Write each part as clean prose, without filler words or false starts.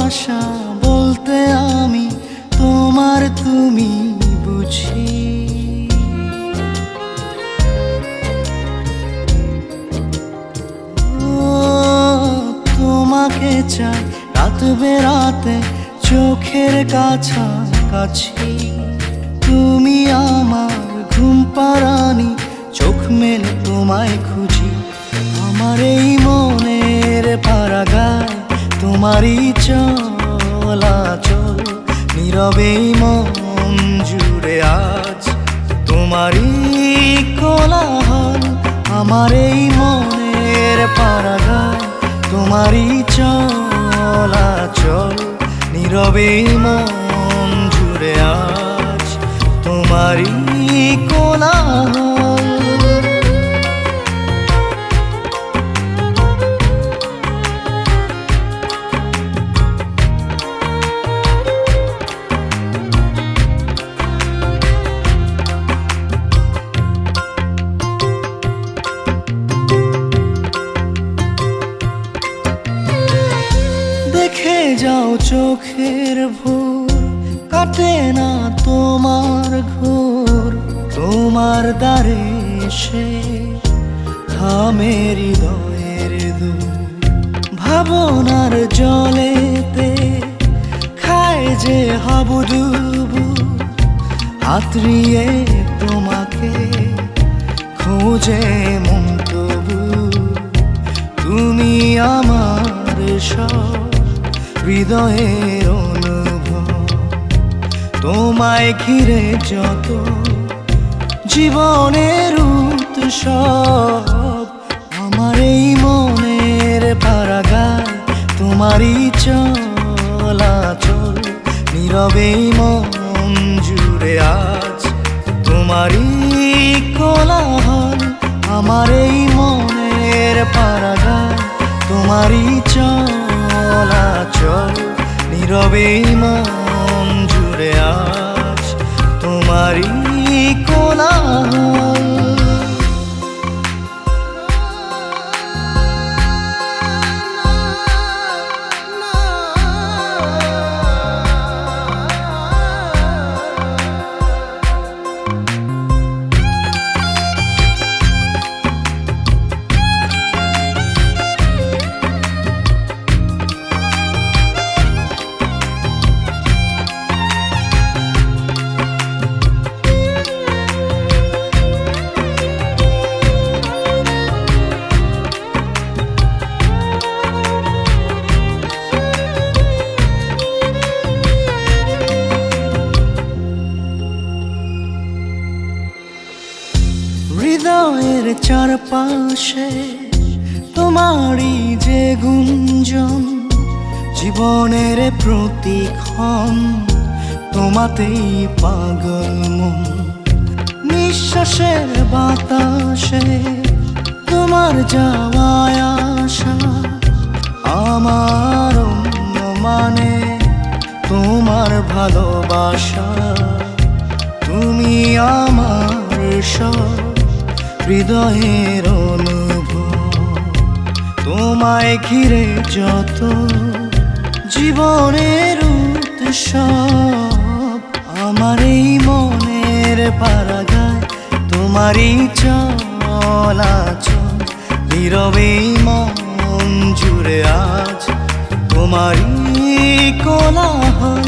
ভালোবাসা বলতে আমি তোমার তুমি বুঝি। তোমাকে চাই রাত বেরাতে চোখের কাছাকাছি। তুমি আমার ঘুম পাড়ানি, চোখ মেলে তোমায় খুঁজি। আমার এই মনের পাড়াগায় তোমারই চলাচল, নীরবে মন জুড়ে আজ তোমারই কোলাহল। আমার এই মনের পাড়াগায় তোমারই চলাচল, নীরবে মন জুড়ে আজ তোমারই কোলাহল। দেখে যাও চোখের ভোর, কাটে না তোমার ঘোর। তোমার দ্বারে সে থামে হৃদয়ের দূর। ভাবনার জলেতে খায় যে হাবুডুবু, হাতড়িয়ে তোমাকে খোঁজে মন তবু। তুমি আমার সব হৃদয়ের অনুভব, তোমায় ঘিরে যত জীবনের উৎসব। আমার এই মনের পাড়াগায় তোমারই চলাচল, নীরবে মন জুড়ে আজ তোমারই কোলাহল। আমার এই মনের পাড়াগায় তোমারই চলাচল, নীরবে মন জুড়ে আজ তোমারই কোলাহল। হৃদয়ের চারপাশে তোমারই যে গুঞ্জন, জীবনের প্রতিক্ষণ তোমাতেই পাগল মন। নিঃশ্বাসের বাতাসে তোমার যাওয়ায় আসা, আমার মানে তোমার ভালোবাসা। তুমি আমার সব হৃদয়ের অনুভব, তোমায় ঘিরে যত জীবনের উৎসব। আমার এই মনের পাড়াগায় তোমারই চলাচল, নীরবে মন জুড়ে আজ তোমারই কোলাহল।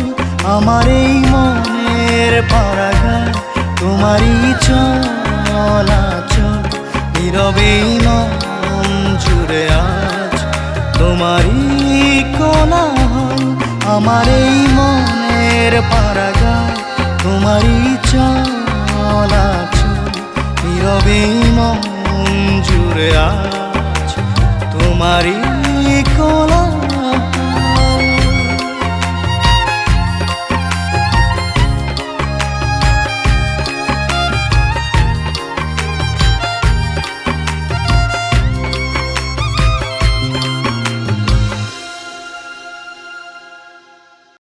আমার এই মনের পাড়াগায় তোমারই চলাচল, নীরবে মন জুড়ে আজ তোমারই কোলাহল। আমার এই মনের পাড়াগায় তোমারই চলাচল, নীরবে মন জুড়ে আজ তোমারই কোলাহল।